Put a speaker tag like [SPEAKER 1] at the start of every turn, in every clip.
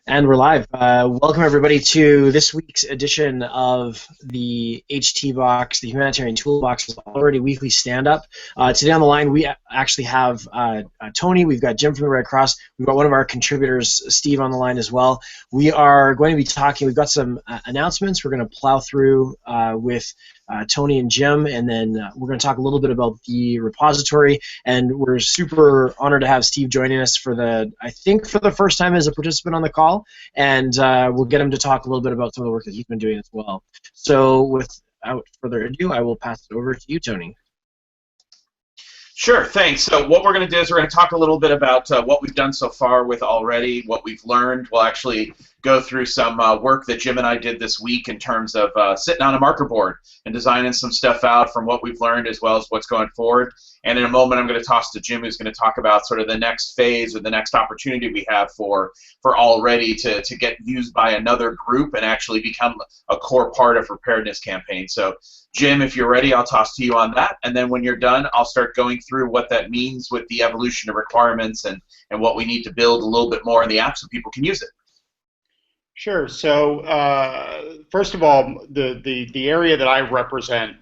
[SPEAKER 1] And we're live. Welcome everybody to this week's edition of the HTBox, the Humanitarian Toolbox AllReady weekly stand-up. Today on the line we actually have Tony. We've got Jim from the Red Cross. We've got one of our contributors, Steve, on the line as well. We are going to be talking. We've got some announcements. We're going to plow through with Tony and Jim, and then we're going to talk a little bit about the repository. And we're super honored to have Steve joining us for I think for the first time as a participant on the call, and we'll get him to talk a little bit about some of the work that he's been doing as well. So without further ado, I will pass it over to you, Tony.
[SPEAKER 2] Sure, thanks. So what we're going to do is we're going to talk a little bit about what we've done so far with AllReady, what we've learned. We'll actually go through some work that Jim and I did this week in terms of sitting on a marker board and designing some stuff out from what we've learned as well as what's going forward. And in a moment, I'm going to toss to Jim, who's going to talk about sort of the next phase or the next opportunity we have for AllReady to get used by another group and actually become a core part of preparedness campaign. So Jim, if you're ready, I'll toss to you on that. And then when you're done, I'll start going through what that means with the evolution of requirements and what we need to build a little bit more in the app so people can use it.
[SPEAKER 3] Sure. So first of all, the area that I represent,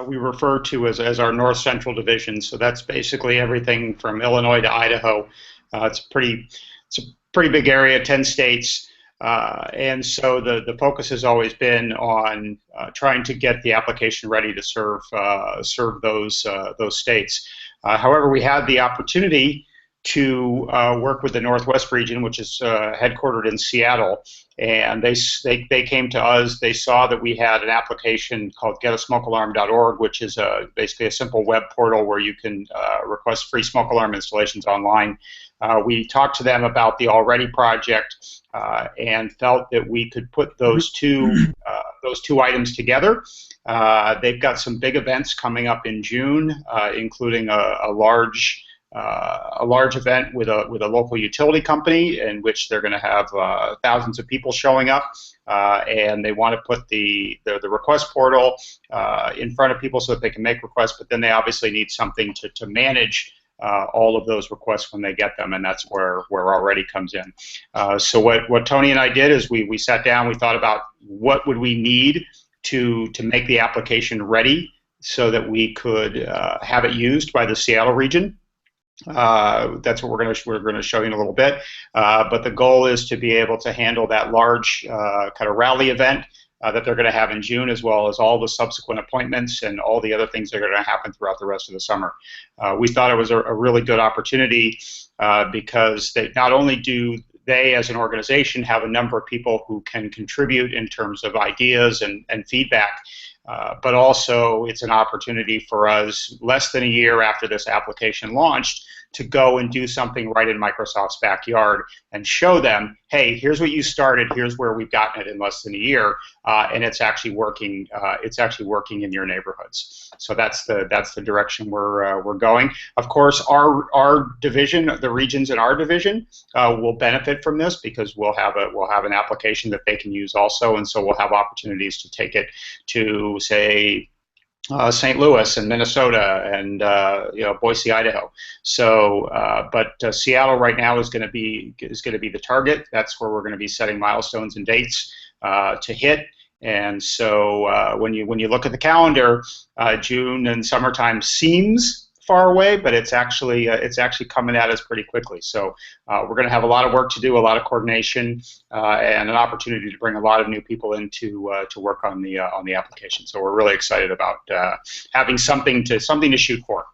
[SPEAKER 3] we refer to as our North Central Division. So that's basically everything from Illinois to Idaho. It's a pretty big area, 10 states. And so the focus has always been on trying to get the application ready to serve those states. However, we had the opportunity to work with the Northwest region, which is headquartered in Seattle, and they came to us. They saw that we had an application called getasmokealarm.org, which is basically a simple web portal where you can request free smoke alarm installations online. We talked to them about the AllReady project and felt that we could put those two items together. They've got some big events coming up in June, including a large event with a local utility company in which they're going to have thousands of people showing up, and they want to put the request portal in front of people so that they can make requests, but then they obviously need something to manage all of those requests when they get them, and that's where AllReady comes in. So what Tony and I did is we sat down, we thought about what would we need to make the application ready so that we could have it used by the Seattle region. That's what we're going to show you in a little bit. But the goal is to be able to handle that large kind of rally event that they're going to have in June, as well as all the subsequent appointments and all the other things that are going to happen throughout the rest of the summer. We thought it was a really good opportunity because not only do they, as an organization, have a number of people who can contribute in terms of ideas and feedback, but also it's an opportunity for us, less than a year after this application launched, to go and do something right in Microsoft's backyard and show them, hey, here's what you started, here's where we've gotten it in less than a year, and it's actually working. It's actually working in your neighborhoods. So that's the direction we're going. Of course, our division, the regions in our division, will benefit from this because we'll have an application that they can use also, and so we'll have opportunities to take it to, say, St. Louis and Minnesota and Boise, Idaho. So, but Seattle right now is going to be the target. That's where we're going to be setting milestones and dates to hit. And so when you look at the calendar, June and summertime seems far away, but it's actually coming at us pretty quickly. So we're going to have a lot of work to do, a lot of coordination, and an opportunity to bring a lot of new people in to work on the application. So we're really excited about having something to shoot for.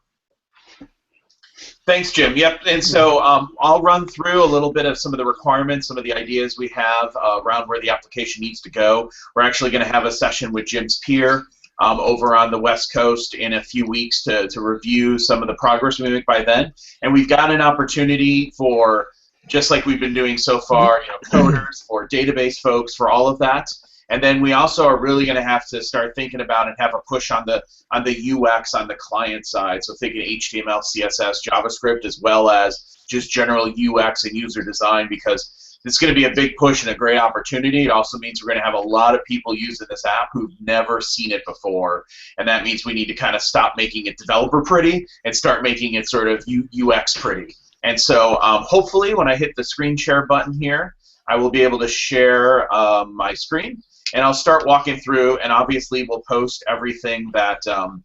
[SPEAKER 2] Thanks, Jim. Yep, and so I'll run through a little bit of some of the requirements, some of the ideas we have around where the application needs to go. We're actually going to have a session with Jim's peer over on the West Coast in a few weeks to review some of the progress we make by then. And we've got an opportunity for, just like we've been doing so far, coders, for database folks, for all of that. And then we also are really going to have to start thinking about and have a push on the UX on the client side. So thinking HTML, CSS, JavaScript, as well as just general UX and user design, because it's going to be a big push and a great opportunity. It also means we're going to have a lot of people using this app who've never seen it before, and that means we need to kind of stop making it developer pretty and start making it sort of UX pretty. And so hopefully when I hit the screen share button here, I will be able to share my screen, and I'll start walking through, and obviously we'll post everything that I'm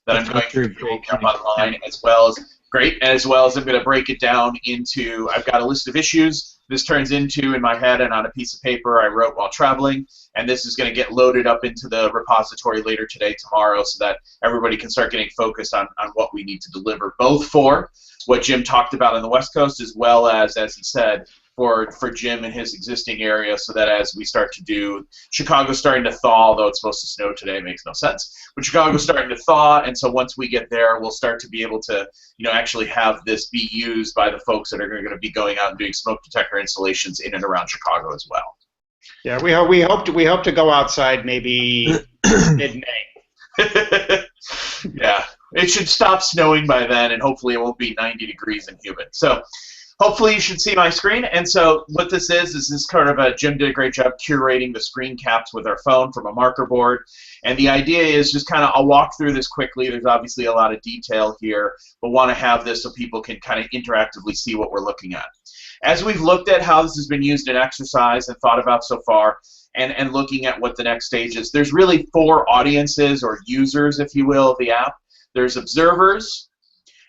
[SPEAKER 2] going to
[SPEAKER 1] Great
[SPEAKER 2] up online, as well as I'm going to break it down into, I've got a list of issues this turns into in my head and on a piece of paper I wrote while traveling, and this is going to get loaded up into the repository later today, tomorrow, so that everybody can start getting focused on what we need to deliver, both for what Jim talked about on the West Coast, as well as he said, for Jim in his existing area, so that as we start to do, Chicago's starting to thaw, although it's supposed to snow today, makes no sense, but Chicago's starting to thaw, and so once we get there, we'll start to be able to, actually have this be used by the folks that are going to be going out and doing smoke detector installations in and around Chicago as well.
[SPEAKER 3] Yeah, we hope to go outside maybe mid-May.
[SPEAKER 2] Yeah, it should stop snowing by then, and hopefully it won't be 90 degrees and humid. So hopefully you should see my screen. And so what this is this kind of Jim did a great job curating the screen caps with our phone from a marker board. And the idea is just kind of, I'll walk through this quickly. There's obviously a lot of detail here, but want to have this so people can kind of interactively see what we're looking at. As we've looked at how this has been used in exercise and thought about so far, and looking at what the next stage is, there's really 4 audiences or users, if you will, of the app. There's observers,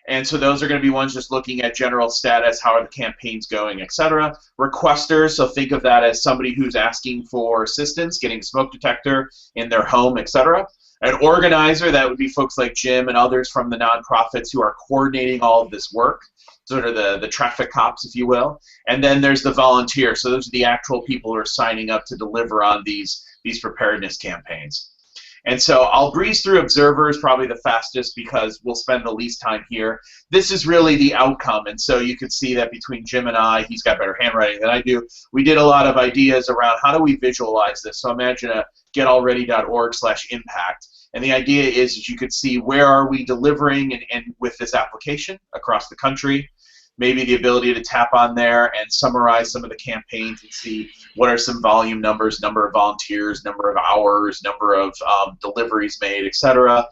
[SPEAKER 2] and so those are going to be ones just looking at general status, how are the campaigns going, etc. Requesters, so think of that as somebody who's asking for assistance, getting a smoke detector in their home, etc. An organizer, that would be folks like Jim and others from the nonprofits who are coordinating all of this work, sort of the traffic cops, if you will. And then there's the volunteer, so those are the actual people who are signing up to deliver on these preparedness campaigns. And so I'll breeze through observers probably the fastest because we'll spend the least time here. This is really the outcome, and so you can see that between Jim and I, he's got better handwriting than I do, we did a lot of ideas around how do we visualize this. So imagine a getallready.org/impact, and the idea is that you could see where are we delivering and with this application across the country. Maybe the ability to tap on there and summarize some of the campaigns and see what are some volume numbers, number of volunteers, number of hours, number of deliveries made, etc.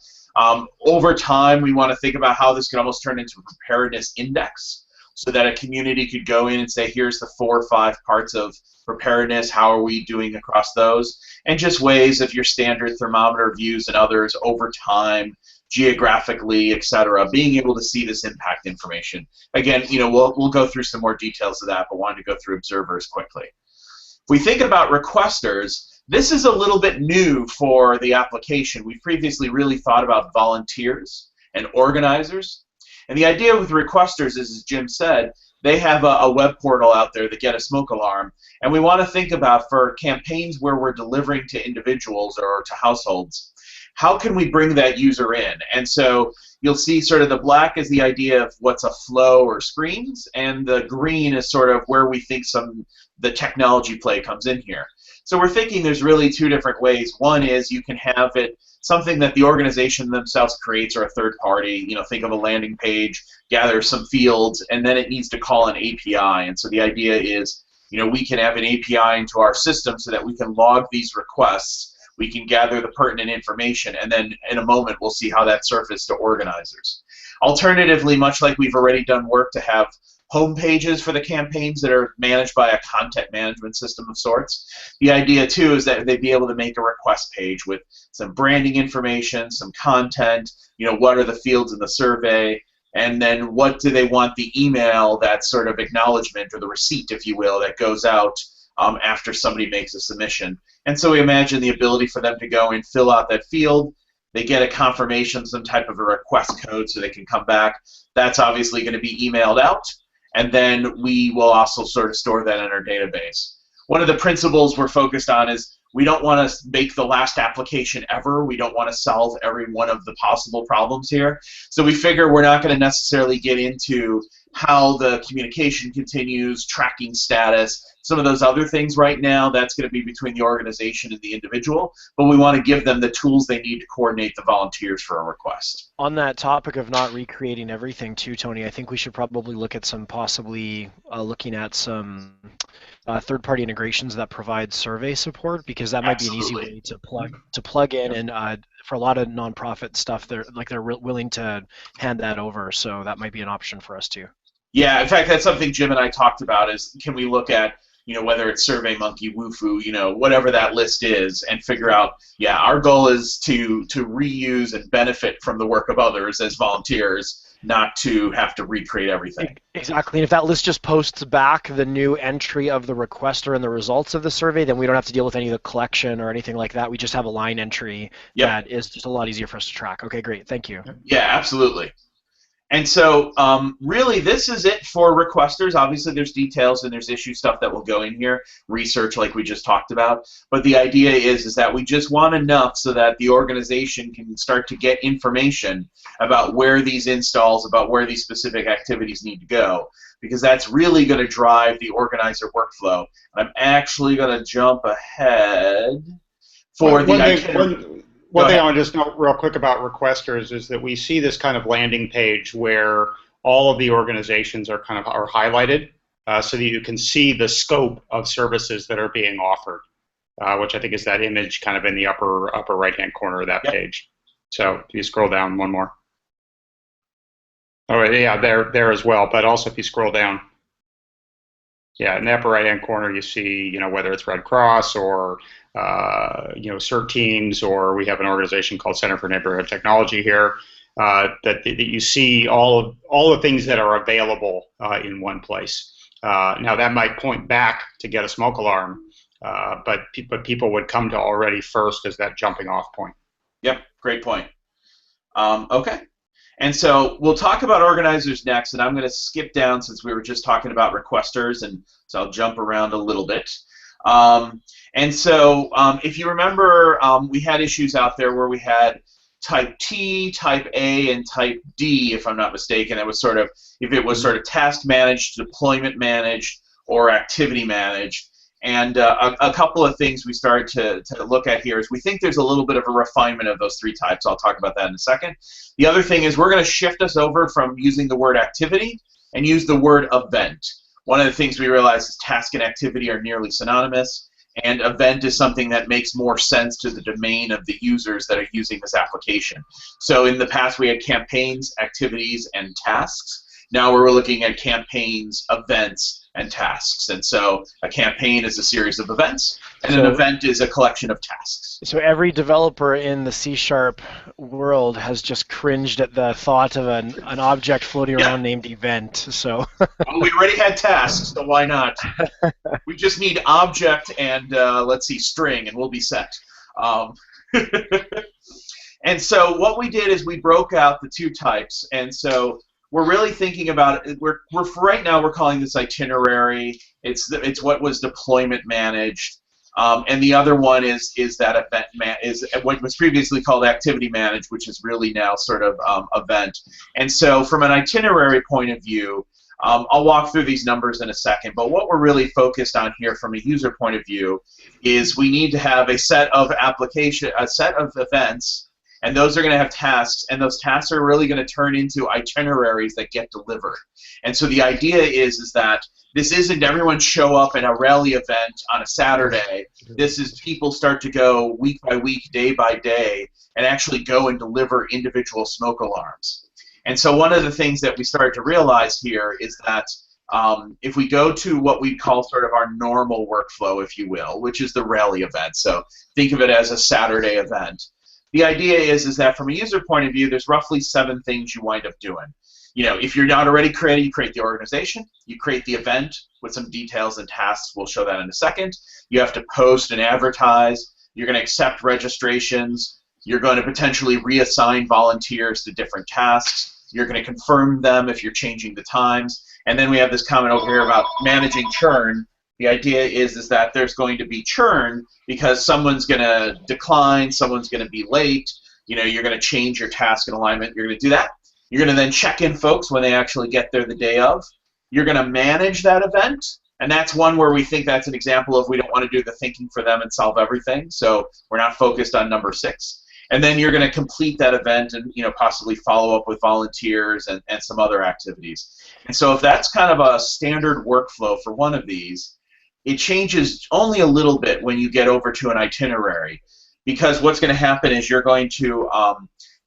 [SPEAKER 2] Over time, we want to think about how this could almost turn into a preparedness index, so that a community could go in and say, here's the 4 or 5 parts of preparedness, how are we doing across those, and just ways of your standard thermometer views and others over time, geographically, etc., being able to see this impact information. Again, we'll go through some more details of that, but wanted to go through observers quickly. If we think about requesters, this is a little bit new for the application. We've previously really thought about volunteers and organizers. And the idea with requesters is, as Jim said, they have a web portal out there that get a smoke alarm. And we want to think about, for campaigns where we're delivering to individuals or to households, how can we bring that user in? And so you'll see sort of the black is the idea of what's a flow or screens, and the green is sort of where we think the technology play comes in here. So we're thinking there's really 2 different ways. One is you can have it something that the organization themselves creates, or a third party. Think of a landing page, gather some fields, and then it needs to call an API. And so the idea is, we can have an API into our system so that we can log these requests. We can gather the pertinent information, and then in a moment we'll see how that surfaced to organizers. Alternatively, much like we've already done work to have home pages for the campaigns that are managed by a content management system of sorts, the idea too is that they'd be able to make a request page with some branding information, some content, what are the fields in the survey, and then what do they want the email, that sort of acknowledgement or the receipt, if you will, that goes out after somebody makes a submission. And so we imagine the ability for them to go and fill out that field. They get a confirmation, some type of a request code, so they can come back. That's obviously going to be emailed out, and then we will also sort of store that in our database. One of the principles we're focused on is we don't want to make the last application ever. We don't want to solve every one of the possible problems here. So we figure we're not going to necessarily get into how the communication continues, tracking status, some of those other things right now. That's going to be between the organization and the individual, but we want to give them the tools they need to coordinate the volunteers for a request.
[SPEAKER 1] On that topic of not recreating everything too, Tony, I think we should probably look at possibly looking at some third-party integrations that provide survey support, because that might be an easy way to plug in, and for a lot of nonprofit stuff, they're willing to hand that over, so that might be an option for us too.
[SPEAKER 2] Yeah, in fact, that's something Jim and I talked about, is can we look at, whether it's SurveyMonkey, Wufoo, whatever that list is, and figure out, yeah, our goal is to reuse and benefit from the work of others as volunteers, not to have to recreate everything.
[SPEAKER 1] Exactly, and if that list just posts back the new entry of the requester and the results of the survey, then we don't have to deal with any of the collection or anything like that. We just have a line entry that is just a lot easier for us to track. Okay, great, thank you.
[SPEAKER 2] Yeah, absolutely. And so really this is it for requesters. Obviously there's details and there's issue stuff that will go in here, research like we just talked about. But the idea is that we just want enough so that the organization can start to get information about where these installs, about where these specific activities need to go, because that's really going to drive the organizer workflow. I'm actually going to jump ahead for the itinerary.
[SPEAKER 3] One thing I want to just note real quick about requesters is that we see this kind of landing page where all of the organizations are highlighted, so that you can see the scope of services that are being offered, which I think is that image kind of in the upper right-hand corner of that page. So if you scroll down one more. Oh yeah, there as well. But also if you scroll down, yeah, in the upper right-hand corner you see whether it's Red Cross or CERT teams, or we have an organization called Center for Neighborhood Technology here, that you see all the things that are available in one place. Now that might point back to get a smoke alarm, but people would come to AllReady first as that jumping off point.
[SPEAKER 2] Yep, great point. Okay. And so we'll talk about organizers next, and I'm going to skip down since we were just talking about requesters, and so I'll jump around a little bit. And so if you remember, we had issues out there where we had type T, type A, and type D, if I'm not mistaken. It was sort of, if it was sort of task managed, deployment managed, or activity managed. And a couple of things we started to look at here is we think there's a little bit of a refinement of those three types. I'll talk about that in a second. The other thing is we're going to shift us over from using the word activity and use the word event. One of the things we realized is task and activity are nearly synonymous, and event is something that makes more sense to the domain of the users that are using this application. So in the past we had campaigns, activities, and tasks. Now we're looking at campaigns, events, and tasks. And so a campaign is a series of events, and an event is a collection of tasks.
[SPEAKER 1] So every developer in the C# world has just cringed at the thought of an object floating around named event. So
[SPEAKER 2] well, we already had tasks, so why not? We just need object and let's see, string, and we'll be set. And so what we did is we broke out the two types, and so we're really thinking about it. For right now we're calling this itinerary. It's what was deployment managed, and the other one is that is what was previously called activity managed, which is really now sort of event. And so from an itinerary point of view, I'll walk through these numbers in a second. But what we're really focused on here from a user point of view is we need to have a set of events. And those are going to have tasks, and those tasks are really going to turn into itineraries that get delivered. And so the idea is that this isn't everyone show up in a rally event on a Saturday. This is people start to go week by week, day by day, and actually go and deliver individual smoke alarms. And so one of the things that we started to realize here is that if we go to what we call sort of our normal workflow, if you will, which is the rally event, so think of it as a Saturday event. The idea is that from a user point of view, there's roughly 7 things you wind up doing. If you're not already created, you create the organization, you create the event with some details and tasks. We'll show that in a second. You have to post and advertise. You're going to accept registrations. You're going to potentially reassign volunteers to different tasks. You're going to confirm them if you're changing the times. And then we have this comment over here about managing churn. The idea is that there's going to be churn because someone's going to decline, someone's going to be late. You're going to change your task and alignment. You're going to do that. You're going to then check in folks when they actually get there the day of. You're going to manage that event, and that's one where we think that's an example of we don't want to do the thinking for them and solve everything, so we're not focused on number 6. And then you're going to complete that event and possibly follow up with volunteers and some other activities. And so if that's kind of a standard workflow for one of these, it changes only a little bit when you get over to an itinerary, because what's going to happen is you're going to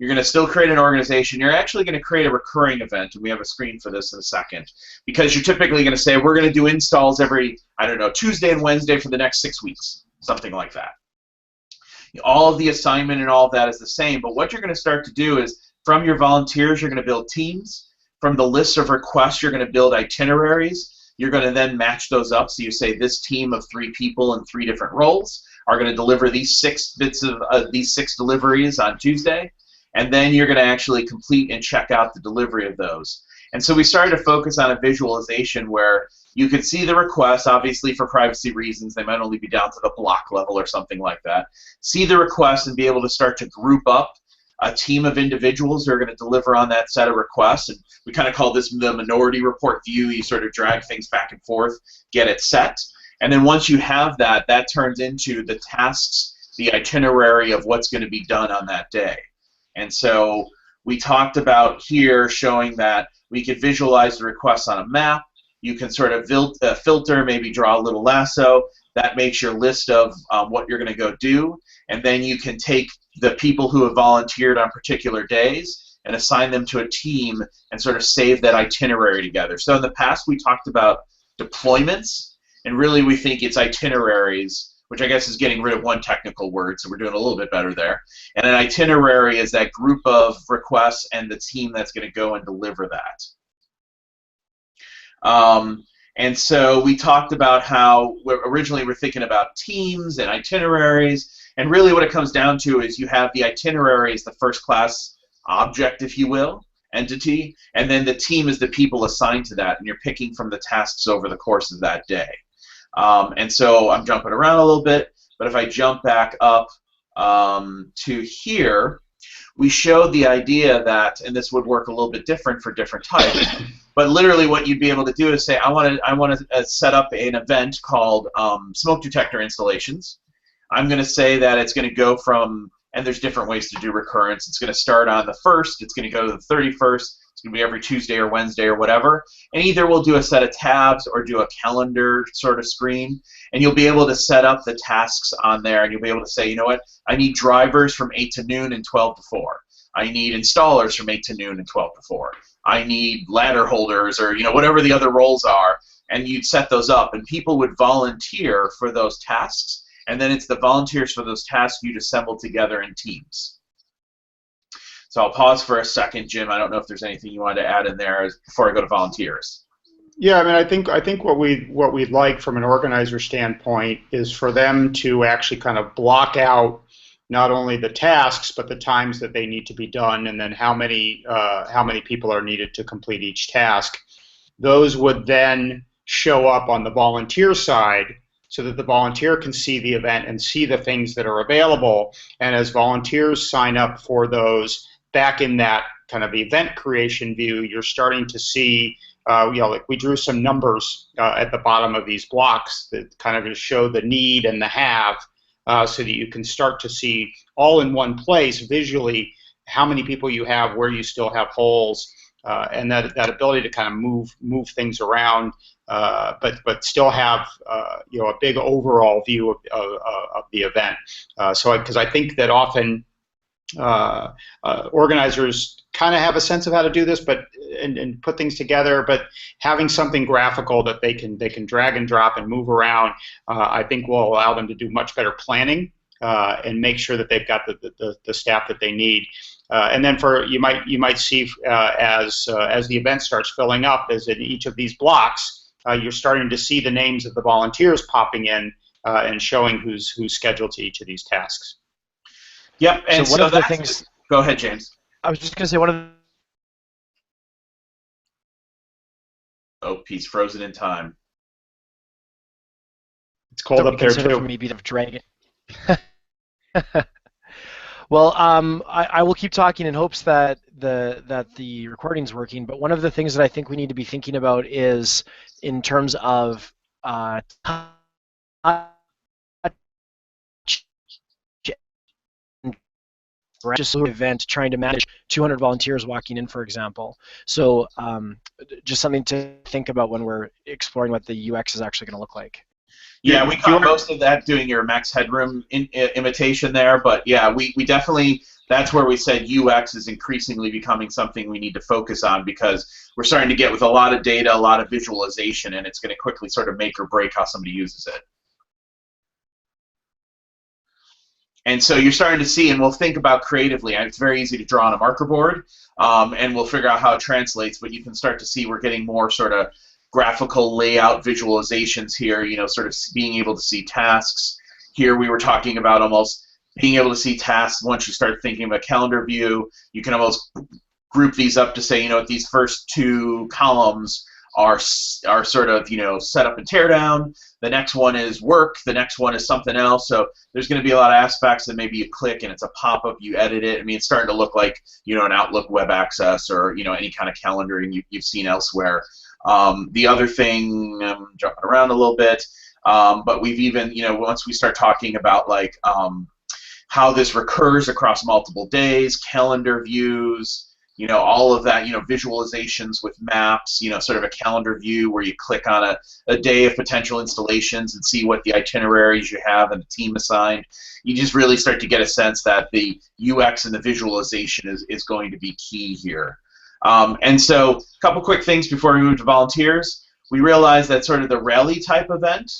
[SPEAKER 2] You're going to still create an organization. You're actually going to create a recurring event, and we have a screen for this in a second, because you're typically going to say, we're going to do installs every, I don't know, Tuesday and Wednesday for the next 6 weeks, something like that. All of the assignment and all of that is the same, but what you're going to start to do is, from your volunteers, you're going to build teams. From the list of requests, you're going to build itineraries. You're going to then match those up. So you say this team of 3 people in 3 different roles are going to deliver these 6 bits of these 6 deliveries on Tuesday, and then you're going to actually complete and check out the delivery of those. And so we started to focus on a visualization where you could see the requests. Obviously, for privacy reasons, they might only be down to the block level or something like that. See the requests and be able to start to group up a team of individuals who are going to deliver on that set of requests. And we kind of call this the minority report view. You sort of drag things back and forth, get it set. And then once you have that, that turns into the tasks, the itinerary of what's going to be done on that day. And so we talked about here showing that we could visualize the requests on a map. You can sort of filter, maybe draw a little lasso. That makes your list of what you're going to go do. And then you can take the people who have volunteered on particular days and assign them to a team and sort of save that itinerary together. So in the past, we talked about deployments, and really we think it's itineraries, which I guess is getting rid of one technical word, so we're doing a little bit better there. And an itinerary is that group of requests and the team that's going to go and deliver that. And so we talked about how originally we're thinking about teams and itineraries, and really what it comes down to is you have the itinerary as the first class object, if you will, entity, and then the team is the people assigned to that, and you're picking from the tasks over the course of that day. And so I'm jumping around a little bit, but if I jump back up to here, we showed the idea that, and this would work a little bit different for different types, but literally what you'd be able to do is say, I want to set up an event called smoke detector installations. I'm going to say that it's going to go from, and there's different ways to do recurrence. It's going to start on the 1st, it's going to go to the 31st, it's going to be every Tuesday or Wednesday or whatever, and either we'll do a set of tabs or do a calendar sort of screen, and you'll be able to set up the tasks on there, and you'll be able to say, you know what, I need drivers from 8 to noon and 12 to 4. I need installers from 8 to noon and 12 to 4. I need ladder holders, or whatever the other roles are, and you'd set those up, and people would volunteer for those tasks, and then it's the volunteers for those tasks you'd assemble together in teams. So I'll pause for a second, Jim. I don't know if there's anything you wanted to add in there before I go to volunteers.
[SPEAKER 3] Yeah, I mean, I think what we'd like from an organizer standpoint is for them to actually kind of block out not only the tasks but the times that they need to be done, and then how many people are needed to complete each task. Those would then show up on the volunteer side, so that the volunteer can see the event and see the things that are available. And as volunteers sign up for those, back in that kind of event creation view, you're starting to see, like we drew some numbers at the bottom of these blocks that kind of show the need and the have, so that you can start to see all in one place visually how many people you have, where you still have holes, and that ability to kind of move things around, but still have a big overall view of the event. Because I think that often organizers kind of have a sense of how to do this, but and put things together, but having something graphical that they can drag and drop and move around, I think will allow them to do much better planning and make sure that they've got the staff that they need. And then you might see as the event starts filling up, as in each of these blocks, you're starting to see the names of the volunteers popping in and showing who's scheduled to each of these tasks.
[SPEAKER 2] Yep. And
[SPEAKER 1] so one of the things.
[SPEAKER 2] Go ahead, James.
[SPEAKER 1] I was just going to say one of the.
[SPEAKER 2] Oh, he's frozen in time.
[SPEAKER 3] It's cold up there too.
[SPEAKER 1] For me, beat of dragon. Well, I will keep talking in hopes that the recording's working. But one of the things that I think we need to be thinking about is in terms of just an event trying to manage 200 volunteers walking in, for example. So just something to think about when we're exploring what the UX is actually going to look like.
[SPEAKER 2] Yeah, we caught most of that doing your Max Headroom imitation there, but yeah, we definitely, That's where we said UX is increasingly becoming something we need to focus on, because we're starting to get with a lot of data, a lot of visualization, and it's going to quickly sort of make or break how somebody uses it. And so you're starting to see, and we'll think about creatively. It's very easy to draw on a marker board, and we'll figure out how it translates, but you can start to see we're getting more sort of graphical layout visualizations here, you know, sort of being able to see tasks. Here we were talking about almost being able to see tasks. Once you start thinking of a calendar view, you can almost group these up to say, you know, these first two columns are sort of, you know, setup and teardown. The next one is work. The next one is something else. So there's going to be a lot of aspects that maybe you click and it's a pop-up, you edit it. I mean, it's starting to look like, you know, an Outlook web access or, you know, any kind of calendaring you've seen elsewhere. The other thing, I'm jumping around a little bit, but we've even, you know, once we start talking about like how this recurs across multiple days, calendar views, you know, all of that, you know, visualizations with maps, you know, sort of a calendar view where you click on a day of potential installations and see what the itineraries you have and the team assigned. You just really start to get a sense that the UX and the visualization is going to be key here. And so a couple quick things before we move to volunteers. We realize that sort of the rally type event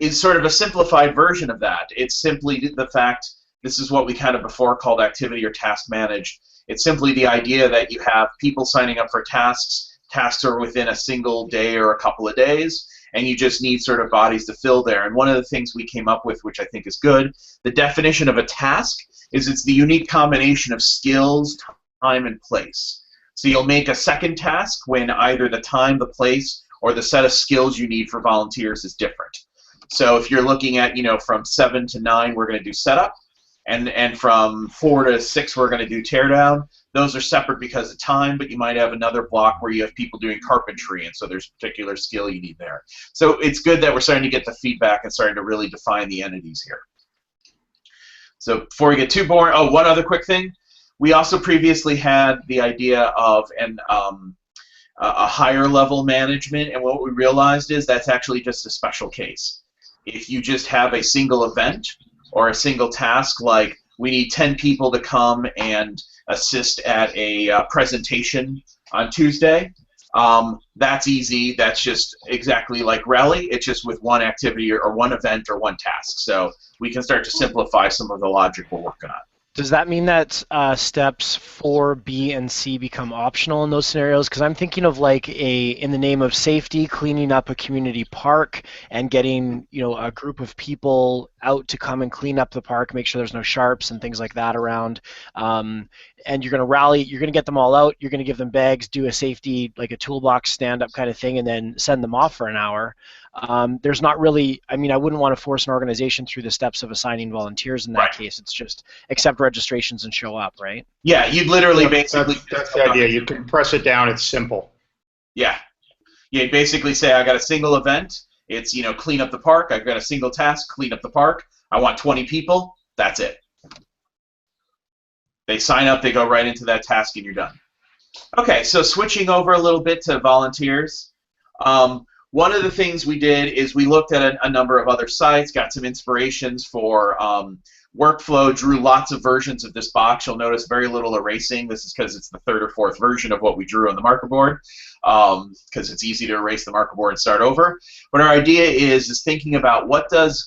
[SPEAKER 2] is sort of a simplified version of that. It's simply the fact, this is what we kind of before called activity or task managed. It's simply the idea that you have people signing up for tasks. Tasks are within a single day or a couple of days, and you just need sort of bodies to fill there. And one of the things we came up with, which I think is good, the definition of a task is it's the unique combination of skills, time, and place. So you'll make a second task when either the time, the place, or the set of skills you need for volunteers is different. So if you're looking at, you know, from 7 to 9, we're going to do setup. And from 4 to 6, we're going to do teardown. Those are separate because of time, but you might have another block where you have people doing carpentry, and so there's a particular skill you need there. So it's good that we're starting to get the feedback and starting to really define the entities here. So before we get too boring, oh, one other quick thing. We also previously had the idea of a higher level management, and what we realized is that's actually just a special case. If you just have a single event or a single task, like we need 10 people to come and assist at a presentation on Tuesday, that's easy. That's just exactly like Rally. It's just with one activity or one event or one task. So we can start to simplify some of the logic we're working on.
[SPEAKER 1] Does that mean that steps 4, B, and C become optional in those scenarios? Because I'm thinking of like in the name of safety, cleaning up a community park and getting, you know, a group of people out to come and clean up the park, make sure there's no sharps and things like that around. And you're going to rally, you're going to get them all out, you're going to give them bags, do a safety, like a toolbox stand-up kind of thing, and then send them off for an hour. There's not really, I mean, I wouldn't want to force an organization through the steps of assigning volunteers in that
[SPEAKER 2] Right.
[SPEAKER 1] case. It's just accept registrations and show up, right?
[SPEAKER 2] Yeah, you'd literally basically...
[SPEAKER 3] That's the idea. You can press it down. It's simple.
[SPEAKER 2] Yeah. You basically say, I got a single event. It's, you know, clean up the park. I've got a single task, clean up the park. I want 20 people. That's it. They sign up, they go right into that task, and you're done. Okay, so switching over a little bit to volunteers. One of the things we did is we looked at a number of other sites, got some inspirations for workflow, drew lots of versions of this box. You'll notice very little erasing. This is because it's the 3rd or 4th version of what we drew on the marker board, because it's easy to erase the marker board and start over. But our idea is thinking about what does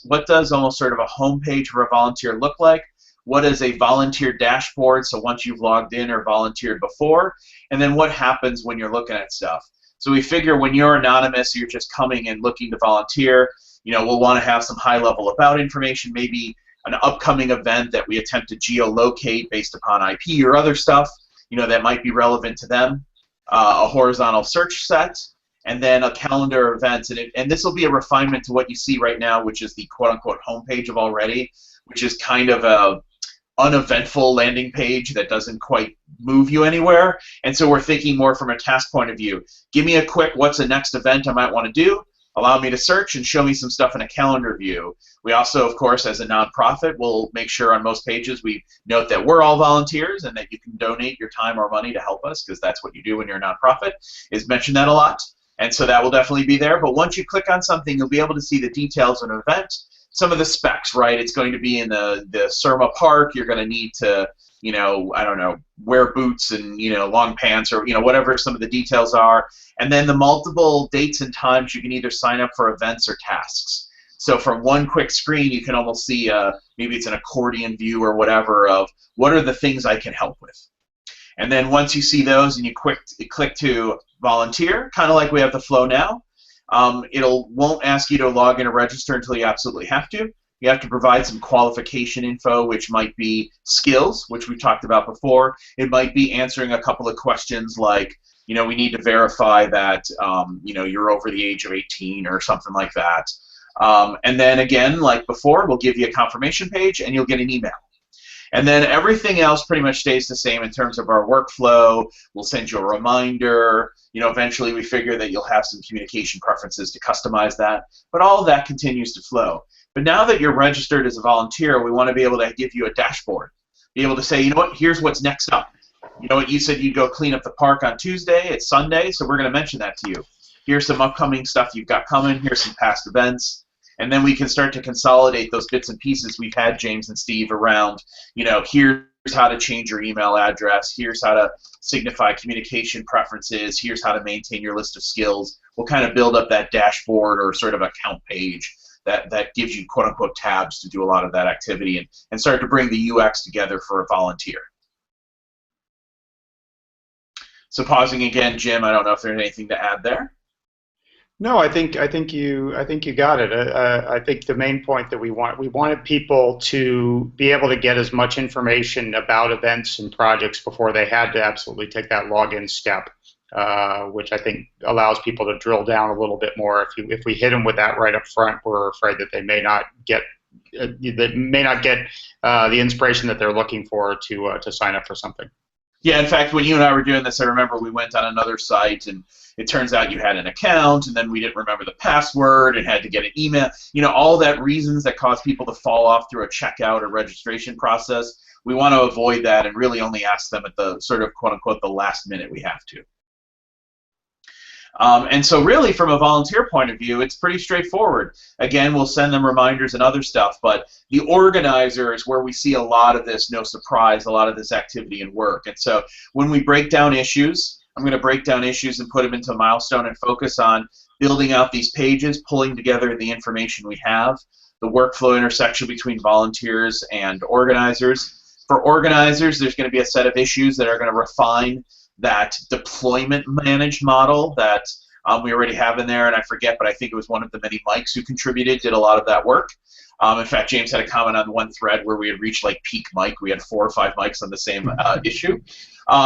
[SPEAKER 2] almost sort of a homepage for a volunteer look like? What is a volunteer dashboard, so once you've logged in or volunteered before, and then what happens when you're looking at stuff. So we figure when you're anonymous, you're just coming and looking to volunteer, you know, we'll want to have some high-level about information, maybe an upcoming event that we attempt to geolocate based upon IP or other stuff, you know, that might be relevant to them, a horizontal search set, and then a calendar of events. And this will be a refinement to what you see right now, which is the quote-unquote homepage of AllReady, which is kind of a uneventful landing page that doesn't quite move you anywhere. And so we're thinking more from a task point of view. Give me a quick, what's the next event I might want to do? Allow me to search and show me some stuff in a calendar view. We also, of course, as a nonprofit, will make sure on most pages we note that we're all volunteers and that you can donate your time or money to help us, because that's what you do when you're a nonprofit, is mention that a lot. And so that will definitely be there. But once you click on something, you'll be able to see the details of an event. Some of the specs, right? It's going to be in the Surma Park. You're going to need to, I don't know, wear boots and, long pants, or, whatever some of the details are. And then the multiple dates and times you can either sign up for events or tasks. So from one quick screen, you can almost see, maybe it's an accordion view or whatever, of what are the things I can help with. And then once you see those and you click to volunteer, kind of like we have the flow now, won't ask you to log in or register until you absolutely have to. You have to provide some qualification info, which might be skills, which we talked about before. It might be answering a couple of questions like, we need to verify that, you're over the age of 18 or something like that. And then again, like before, we'll give you a confirmation page and you'll get an email. And then everything else pretty much stays the same in terms of our workflow. We'll send you a reminder. Eventually we figure that you'll have some communication preferences to customize that. But all of that continues to flow. But now that you're registered as a volunteer, we want to be able to give you a dashboard. Be able to say, here's what's next up. You said you'd go clean up the park on Tuesday. It's Sunday, so we're going to mention that to you. Here's some upcoming stuff you've got coming. Here's some past events. And then we can start to consolidate those bits and pieces we've had, James and Steve, around, here's how to change your email address, here's how to signify communication preferences, here's how to maintain your list of skills. We'll kind of build up that dashboard or sort of account page that gives you quote-unquote tabs to do a lot of that activity and start to bring the UX together for a volunteer. So pausing again, Jim, I don't know if there's anything to add there.
[SPEAKER 3] No, I think you got it. I think the main point that we wanted people to be able to get as much information about events and projects before they had to absolutely take that login step, which I think allows people to drill down a little bit more. If we hit them with that right up front, we're afraid that they may not get the inspiration that they're looking for to sign up for something.
[SPEAKER 2] Yeah, in fact, when you and I were doing this, I remember we went on another site, and it turns out you had an account, and then we didn't remember the password and had to get an email. All that reasons that cause people to fall off through a checkout or registration process. We want to avoid that and really only ask them at the sort of quote-unquote the last minute we have to. And so really, from a volunteer point of view, it's pretty straightforward. Again, we'll send them reminders and other stuff, but the organizer is where we see a lot of this, no surprise, a lot of this activity and work. And so when we break down issues, I'm going to break down issues and put them into a milestone and focus on building out these pages, pulling together the information we have, the workflow intersection between volunteers and organizers. For organizers, there's going to be a set of issues that are going to refine that deployment managed model that we already have in there, and I forget, but I think it was one of the many mics who contributed, did a lot of that work. In fact, James had a comment on one thread where we had reached like peak mic. We had 4 or 5 mics on the same issue.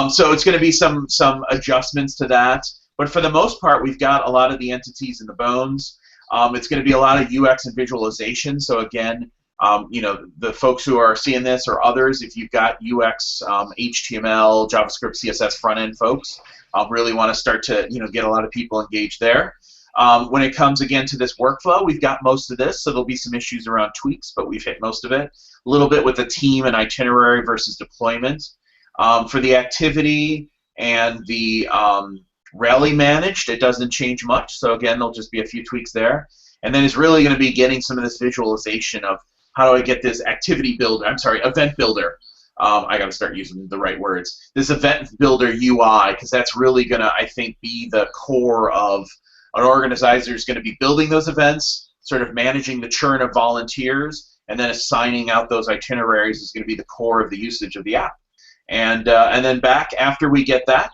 [SPEAKER 2] So it's going to be some adjustments to that, but for the most part, we've got a lot of the entities in the bones. It's going to be a lot of UX and visualization. So again, the folks who are seeing this or others, if you've got UX, HTML, JavaScript, CSS front-end folks, really want to start to get a lot of people engaged there. When it comes again to this workflow, we've got most of this, so there'll be some issues around tweaks, but we've hit most of it. A little bit with the team and itinerary versus deployment. For the activity and the rally managed, it doesn't change much, so again, there'll just be a few tweaks there. And then it's really going to be getting some of this visualization of how do I get this event builder. I got to start using the right words. This event builder UI, because that's really going to, I think, be the core of an organizer is going to be building those events, sort of managing the churn of volunteers, and then assigning out those itineraries is going to be the core of the usage of the app. And then back after we get that,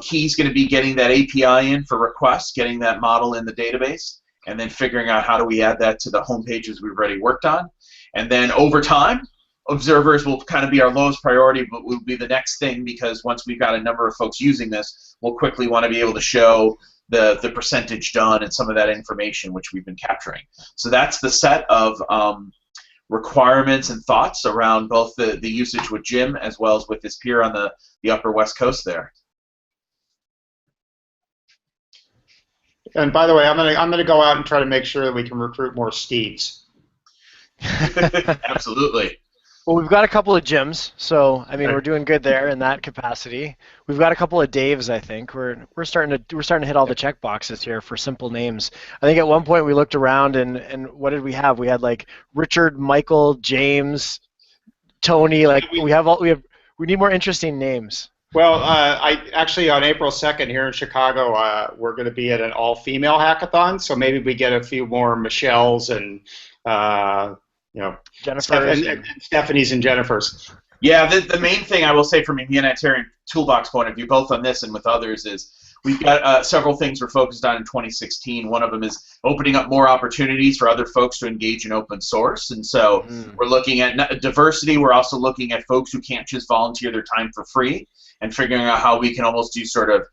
[SPEAKER 2] key's going to be getting that API in for requests, getting that model in the database, and then figuring out how do we add that to the home pages we've already worked on. And then over time, observers will kind of be our lowest priority, but will be the next thing, because once we've got a number of folks using this, we'll quickly want to be able to show the percentage done and some of that information which we've been capturing. So that's the set of requirements and thoughts around both the usage with Jim as well as with this peer on the upper West Coast there.
[SPEAKER 3] And by the way, I'm gonna go out and try to make sure that we can recruit more Steves.
[SPEAKER 2] Absolutely.
[SPEAKER 1] Well, we've got a couple of Jims, so I mean we're doing good there in that capacity. We've got a couple of Daves, I think. We're starting to hit all the check boxes here for simple names. I think at one point we looked around and what did we have? We had like Richard, Michael, James, Tony. Like we have We need more interesting names.
[SPEAKER 3] Well, I actually on April 2nd here in Chicago, we're going to be at an all-female hackathon, so maybe we get a few more Michelles and
[SPEAKER 1] Jennifer's
[SPEAKER 3] and Stephanies and Jennifers.
[SPEAKER 2] Yeah, the main thing I will say from a humanitarian toolbox point of view, both on this and with others, is we've got several things we're focused on in 2016. One of them is opening up more opportunities for other folks to engage in open source. And so we're looking at diversity. We're also looking at folks who can't just volunteer their time for free and figuring out how we can almost do sort of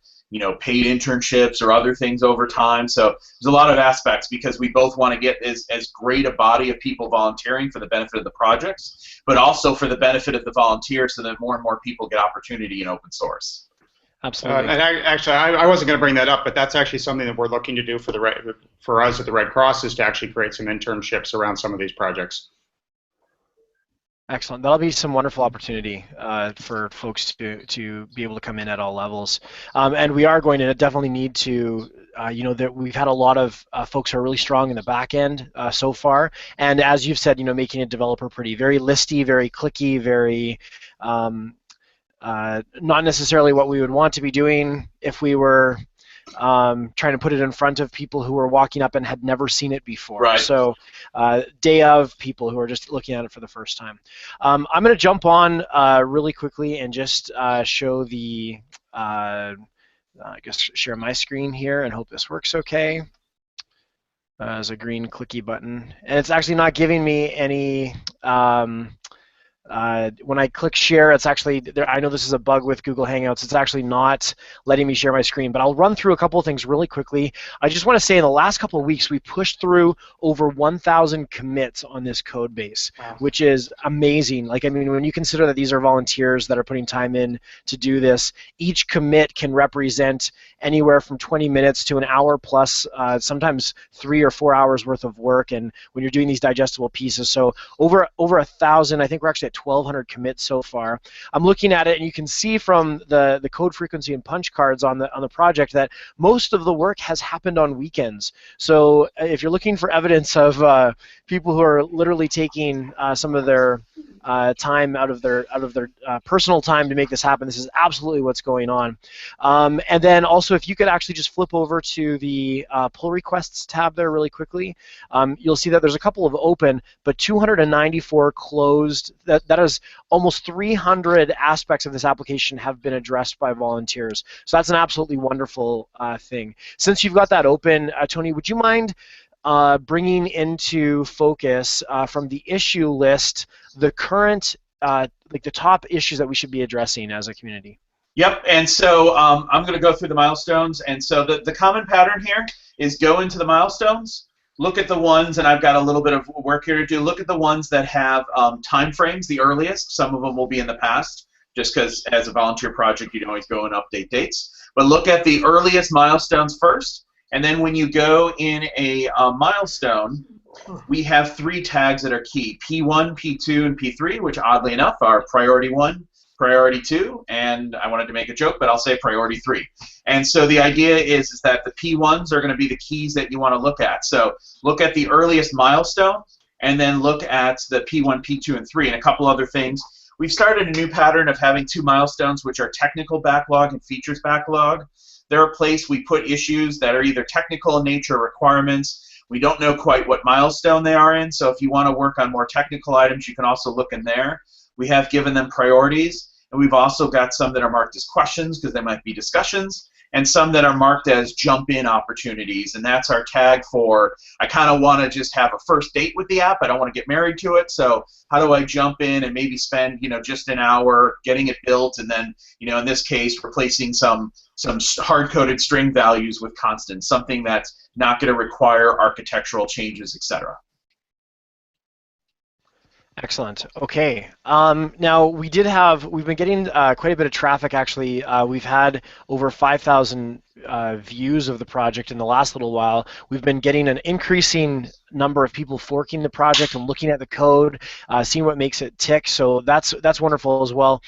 [SPEAKER 2] paid internships or other things over time. So there's a lot of aspects because we both want to get as great a body of people volunteering for the benefit of the projects, but also for the benefit of the volunteers so that more and more people get opportunity in open source.
[SPEAKER 1] Absolutely.
[SPEAKER 3] And I wasn't going to bring that up, but that's actually something that we're looking to do for us at the Red Cross is to actually create some internships around some of these projects.
[SPEAKER 1] Excellent. That'll be some wonderful opportunity for folks to be able to come in at all levels. And we are going to definitely need to, that we've had a lot of folks who are really strong in the back end so far. And as you've said, making a developer pretty, very listy, very clicky, very not necessarily what we would want to be doing if we were trying to put it in front of people who were walking up and had never seen it before.
[SPEAKER 2] Right.
[SPEAKER 1] So day of people who are just looking at it for the first time. I'm going to jump on really quickly and just show the, I guess, share my screen here and hope this works okay. There's a green clicky button. And it's actually not giving me any... when I click share, it's actually, I know this is a bug with Google Hangouts, it's actually not letting me share my screen, but I'll run through a couple of things really quickly. I just want to say in the last couple of weeks, we pushed through over 1,000 commits on this code base, which is amazing. Like, I mean, when you consider that these are volunteers that are putting time in to do this, each commit can represent anywhere from 20 minutes to an hour plus, sometimes 3 or 4 hours worth of work, and when you're doing these digestible pieces. So over 1,000, I think we're actually at 1,200 commits so far. I'm looking at it, and you can see from the code frequency and punch cards on the project that most of the work has happened on weekends. So if you're looking for evidence of people who are literally taking some of their time out of their personal time to make this happen, this is absolutely what's going on. And then also, if you could actually just flip over to the pull requests tab there really quickly, you'll see that there's a couple of open, but 294 closed. That is almost 300 aspects of this application have been addressed by volunteers. So that's an absolutely wonderful thing. Since you've got that open, Tony, would you mind bringing into focus from the issue list the current, like the top issues that we should be addressing as a community?
[SPEAKER 2] Yep, and so I'm going to go through the milestones. And so the common pattern here is go into the milestones, look at the ones, and I've got a little bit of work here to do, look at the ones that have time frames, the earliest. Some of them will be in the past, just because as a volunteer project, you can always go and update dates. But look at the earliest milestones first, and then when you go in a milestone, we have 3 tags that are key, P1, P2, and P3, which oddly enough are priority 1, priority 2, and I wanted to make a joke, but I'll say priority 3. And so the idea is that the P1s are going to be the keys that you want to look at. So look at the earliest milestone, and then look at the P1, P2, and 3, and a couple other things. We've started a new pattern of having 2 milestones, which are technical backlog and features backlog. They're a place we put issues that are either technical in nature or requirements. We don't know quite what milestone they are in, so if you want to work on more technical items, you can also look in there. We have given them priorities, and we've also got some that are marked as questions because they might be discussions, and some that are marked as jump-in opportunities, and that's our tag for, I kind of want to just have a first date with the app. I don't want to get married to it, so how do I jump in and maybe spend, just an hour getting it built, and then, in this case, replacing some hard-coded string values with constants, something that's not going to require architectural changes, etc.
[SPEAKER 1] Excellent. Okay. Now we've been getting quite a bit of traffic actually. We've had over 5,000 views of the project in the last little while, we've been getting an increasing number of people forking the project and looking at the code, seeing what makes it tick. So that's wonderful as well.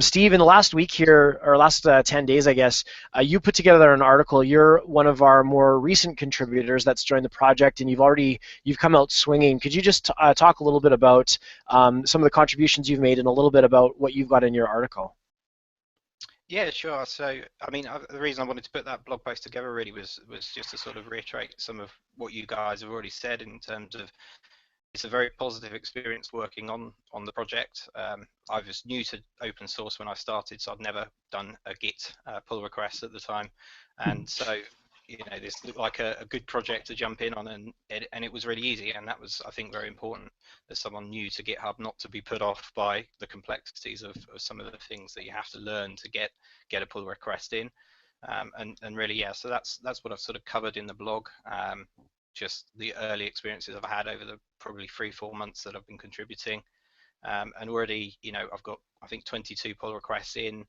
[SPEAKER 1] Steve, in the last week here, or last 10 days, I guess, you put together an article. You're one of our more recent contributors that's joined the project, and you've come out swinging. Could you just talk a little bit about some of the contributions you've made and a little bit about what you've got in your article?
[SPEAKER 4] Yeah, sure. So, I mean, the reason I wanted to put that blog post together really was just to sort of reiterate some of what you guys have already said in terms of it's a very positive experience working on the project. I was new to open source when I started, so I'd never done a Git pull request at the time, and so this looked like a good project to jump in on, and it was really easy, and that was, I think, very important as someone new to GitHub not to be put off by the complexities of some of the things that you have to learn to get a pull request in, and really, yeah. So that's what I've sort of covered in the blog. Just the early experiences I've had over the probably 3-4 months that I've been contributing, and already, I've got, I think, 22 pull requests in.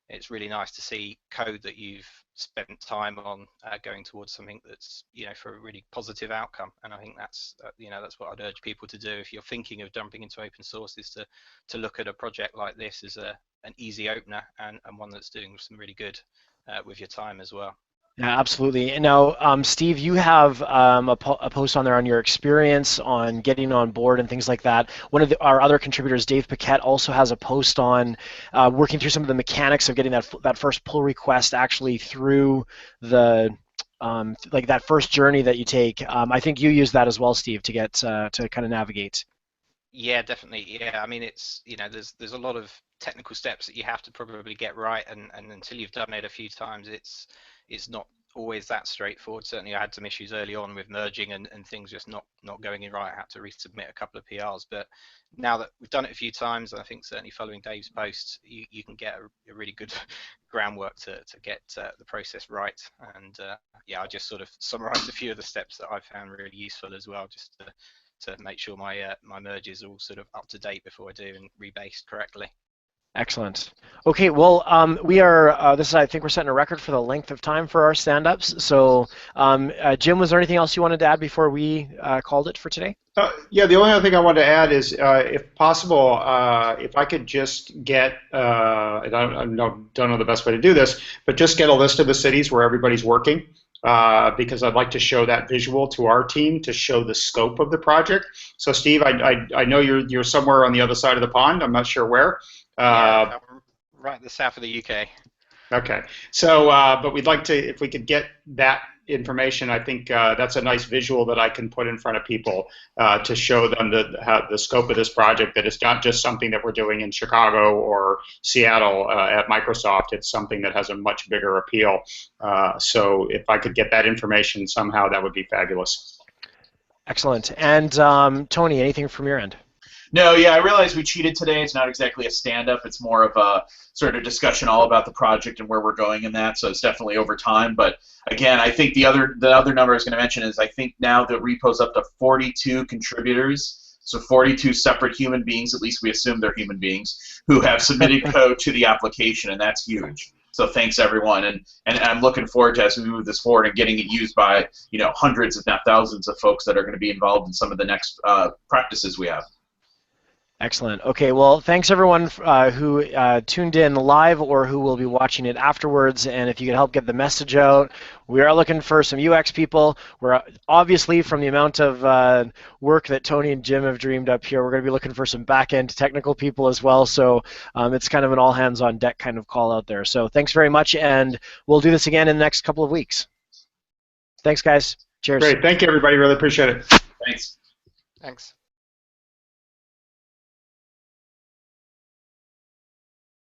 [SPEAKER 4] It's really nice to see code that you've spent time on going towards something that's, for a really positive outcome. And I think that's, that's what I'd urge people to do if you're thinking of jumping into open source, is to look at a project like this as an easy opener and one that's doing some really good with your time as well.
[SPEAKER 1] Yeah, absolutely. And now, Steve, you have a post on there on your experience on getting on board and things like that. One of our other contributors, Dave Paquette, also has a post on working through some of the mechanics of getting that first pull request actually through the like that first journey that you take. I think you use that as well, Steve, to get to kind of navigate.
[SPEAKER 4] Yeah, definitely. Yeah, I mean, it's there's a lot of technical steps that you have to probably get right, and until you've done it a few times, it's not always that straightforward. Certainly, I had some issues early on with merging and things just not going in right. I had to resubmit a couple of PRs, but now that we've done it a few times, I think certainly following Dave's post, you can get a really good groundwork to get the process right. And yeah, I just sort of summarised a few of the steps that I found really useful as well, just to make sure my merges are all sort of up to date before I do and rebased correctly.
[SPEAKER 1] Excellent. Okay, well, we are, I think we're setting a record for the length of time for our stand-ups. So, Jim, was there anything else you wanted to add before we called it for today?
[SPEAKER 3] Yeah, the only other thing I wanted to add is, if possible, if I could just get, I don't know the best way to do this, but just get a list of the cities where everybody's working, because I'd like to show that visual to our team to show the scope of the project. So, Steve, I know you're somewhere on the other side of the pond. I'm not sure where.
[SPEAKER 4] Yeah, right at the south of the UK.
[SPEAKER 3] Okay, so but we'd like to, if we could get that information, I think that's a nice visual that I can put in front of people to show them the scope of this project, that it's not just something that we're doing in Chicago or Seattle at Microsoft. It's something that has a much bigger appeal. So if I could get that information somehow, that would be fabulous.
[SPEAKER 1] Excellent. And Tony, anything from your end?
[SPEAKER 2] No, yeah, I realize we cheated today. It's not exactly a stand-up. It's more of a sort of discussion all about the project and where we're going in that. So it's definitely over time. But again, I think the other number I was going to mention is I think now the repo's up to 42 contributors. So 42 separate human beings, at least we assume they're human beings, who have submitted code to the application, and that's huge. So thanks everyone, and I'm looking forward to, as we move this forward, and getting it used by hundreds, if not thousands, of folks that are going to be involved in some of the next practices we have.
[SPEAKER 1] Excellent. Okay, well, thanks everyone who tuned in live or who will be watching it afterwards. And if you could help get the message out, we are looking for some UX people. We're obviously, from the amount of work that Tony and Jim have dreamed up here, we're going to be looking for some back-end technical people as well. So it's kind of an all-hands-on-deck kind of call out there. So thanks very much, and we'll do this again in the next couple of weeks. Thanks, guys. Cheers.
[SPEAKER 3] Great. Thank you, everybody. Really appreciate it.
[SPEAKER 2] Thanks.
[SPEAKER 4] Thanks.